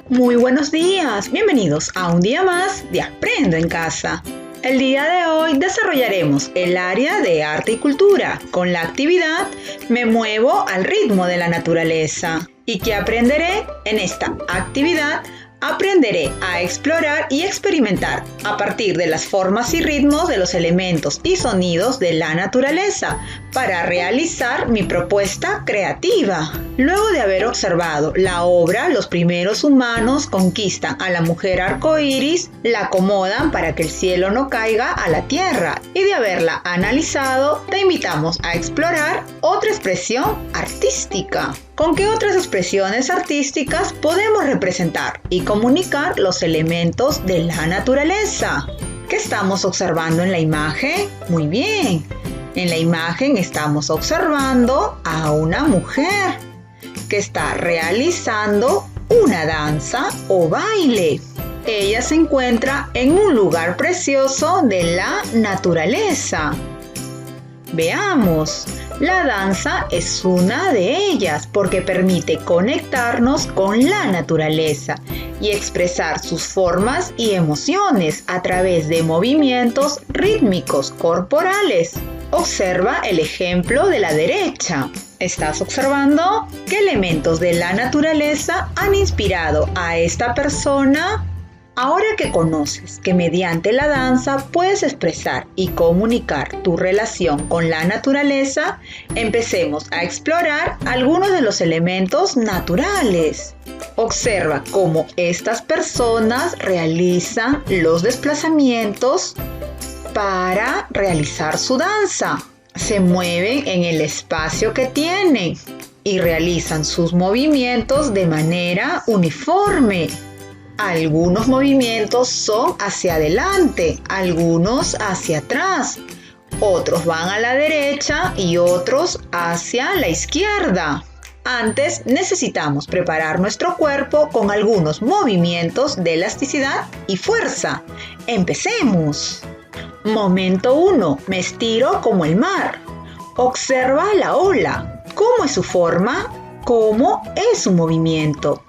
Muy buenos días, bienvenidos a un día más de Aprendo en Casa. El día de hoy desarrollaremos el área de arte y cultura con la actividad Me muevo al ritmo de la naturaleza. ¿Y qué aprenderé? En esta actividad aprenderé a explorar y experimentar a partir de las formas y ritmos de los elementos y sonidos de la naturaleza para realizar mi propuesta creativa. Luego de haber observado la obra, los primeros humanos conquistan a la mujer arcoíris, la acomodan para que el cielo no caiga a la tierra, y de haberla analizado, te invitamos a explorar otra expresión artística. ¿Con qué otras expresiones artísticas podemos representar y comunicar los elementos de la naturaleza? ¿Qué estamos observando en la imagen? Muy bien. En la imagen estamos observando a una mujer que está realizando una danza o baile. Ella se encuentra en un lugar precioso de la naturaleza. Veamos, la danza es una de ellas porque permite conectarnos con la naturaleza y expresar sus formas y emociones a través de movimientos rítmicos corporales. Observa el ejemplo de la derecha. ¿Estás observando qué elementos de la naturaleza han inspirado a esta persona? Ahora que conoces que mediante la danza puedes expresar y comunicar tu relación con la naturaleza, empecemos a explorar algunos de los elementos naturales. Observa cómo estas personas realizan los desplazamientos para realizar su danza. Se mueven en el espacio que tienen y realizan sus movimientos de manera uniforme. Algunos movimientos son hacia adelante, algunos hacia atrás, otros van a la derecha y otros hacia la izquierda. Antes necesitamos preparar nuestro cuerpo con algunos movimientos de elasticidad y fuerza. ¡Empecemos! Momento 1. Me estiro como el mar. Observa la ola. ¿Cómo es su forma? ¿Cómo es su movimiento?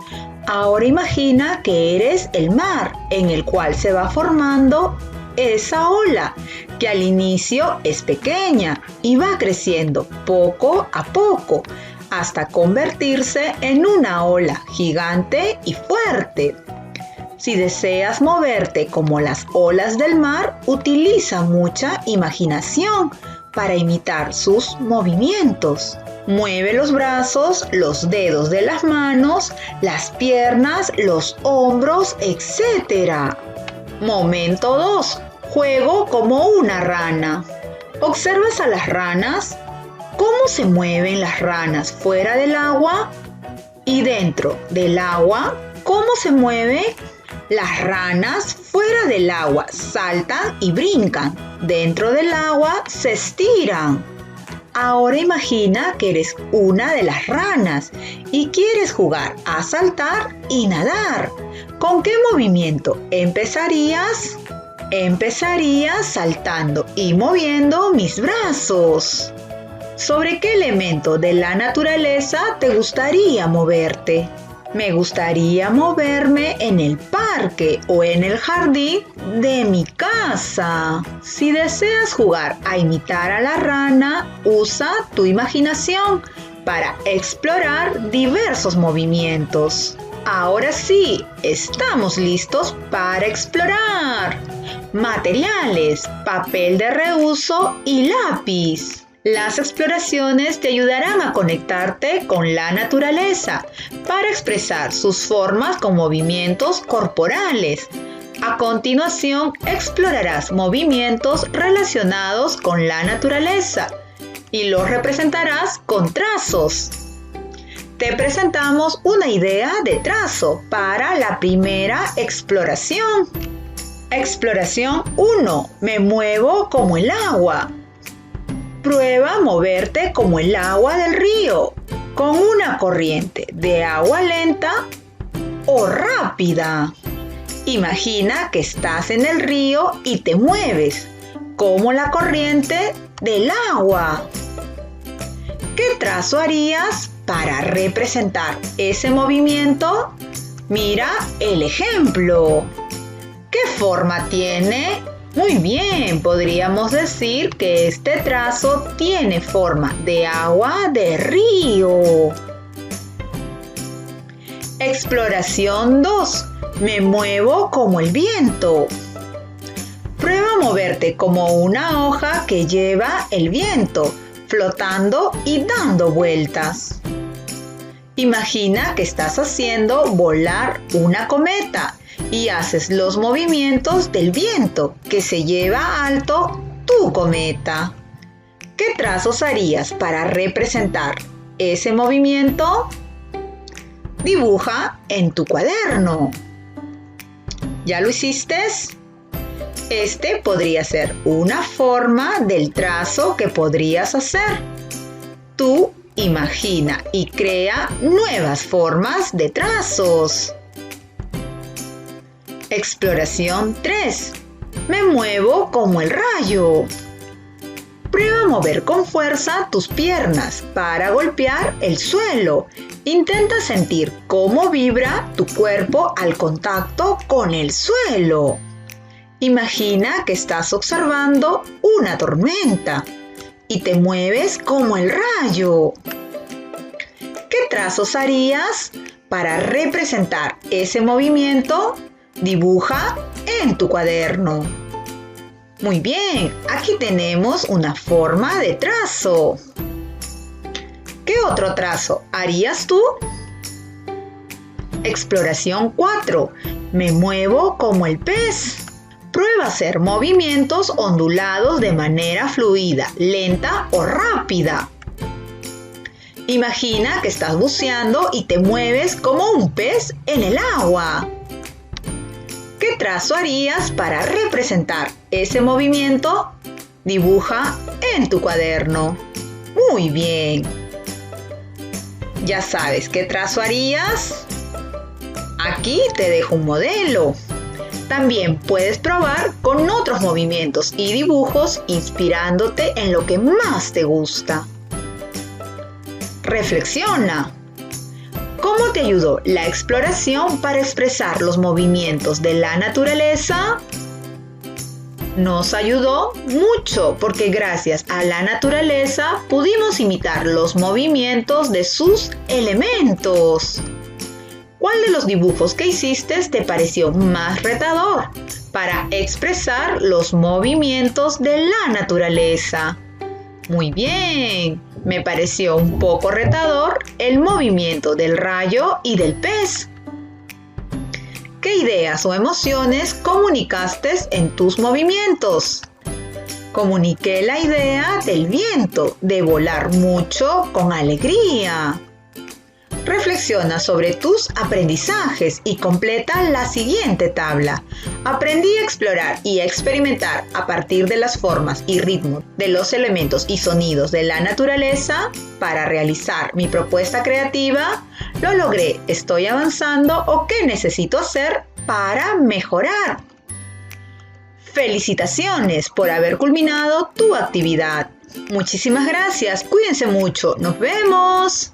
Ahora imagina que eres el mar en el cual se va formando esa ola, que al inicio es pequeña y va creciendo poco a poco hasta convertirse en una ola gigante y fuerte. Si deseas moverte como las olas del mar, utiliza mucha imaginación para imitar sus movimientos. Mueve los brazos, los dedos de las manos, las piernas, los hombros, etc. Momento 2. Juego como una rana. ¿Observas a las ranas? ¿Cómo se mueven las ranas fuera del agua? Y dentro del agua, ¿cómo se mueven? Las ranas fuera del agua saltan y brincan. Dentro del agua se estiran. Ahora imagina que eres una de las ranas y quieres jugar a saltar y nadar. ¿Con qué movimiento empezarías? Empezarías saltando y moviendo mis brazos. ¿Sobre qué elemento de la naturaleza te gustaría moverte? Me gustaría moverme en el parque o en el jardín de mi casa. Si deseas jugar a imitar a la rana, usa tu imaginación para explorar diversos movimientos. Ahora sí, estamos listos para explorar. Materiales, papel de reuso y lápiz. Las exploraciones te ayudarán a conectarte con la naturaleza para expresar sus formas con movimientos corporales. A continuación, explorarás movimientos relacionados con la naturaleza y los representarás con trazos. Te presentamos una idea de trazo para la primera exploración. Exploración 1. Me muevo como el agua. Prueba moverte como el agua del río, con una corriente de agua lenta o rápida. Imagina que estás en el río y te mueves, como la corriente del agua. ¿Qué trazo harías para representar ese movimiento? Mira el ejemplo. ¿Qué forma tiene? Muy bien, podríamos decir que este trazo tiene forma de agua de río. Exploración 2. Me muevo como el viento. Prueba a moverte como una hoja que lleva el viento, flotando y dando vueltas. Imagina que estás haciendo volar una cometa y haces los movimientos del viento que se lleva alto tu cometa. ¿Qué trazos harías para representar ese movimiento? Dibuja en tu cuaderno. ¿Ya lo hiciste? Este podría ser una forma del trazo que podrías hacer. Tú imagina y crea nuevas formas de trazos. Exploración 3. Me muevo como el rayo. Prueba a mover con fuerza tus piernas para golpear el suelo. Intenta sentir cómo vibra tu cuerpo al contacto con el suelo. Imagina que estás observando una tormenta y te mueves como el rayo. ¿Qué trazos harías para representar ese movimiento? Dibuja en tu cuaderno. Muy bien, aquí tenemos una forma de trazo. ¿Qué otro trazo harías tú? Exploración 4. Me muevo como el pez. Prueba a hacer movimientos ondulados de manera fluida, lenta o rápida. Imagina que estás buceando y te mueves como un pez en el agua. ¿Qué trazo harías para representar ese movimiento? Dibuja en tu cuaderno. Muy bien. ¿Ya sabes qué trazo harías? Aquí te dejo un modelo. También puedes probar con otros movimientos y dibujos inspirándote en lo que más te gusta. Reflexiona. ¿Cómo te ayudó la exploración para expresar los movimientos de la naturaleza? Nos ayudó mucho porque gracias a la naturaleza pudimos imitar los movimientos de sus elementos. ¿Cuál de los dibujos que hiciste te pareció más retador para expresar los movimientos de la naturaleza? Muy bien, me pareció un poco retador el movimiento del rayo y del pez. ¿Qué ideas o emociones comunicaste en tus movimientos? Comuniqué la idea del viento, de volar mucho con alegría. Reflexiona sobre tus aprendizajes y completa la siguiente tabla. Aprendí a explorar y a experimentar a partir de las formas y ritmos de los elementos y sonidos de la naturaleza para realizar mi propuesta creativa. Lo logré, estoy avanzando o qué necesito hacer para mejorar. Felicitaciones por haber culminado tu actividad. Muchísimas gracias, cuídense mucho, nos vemos.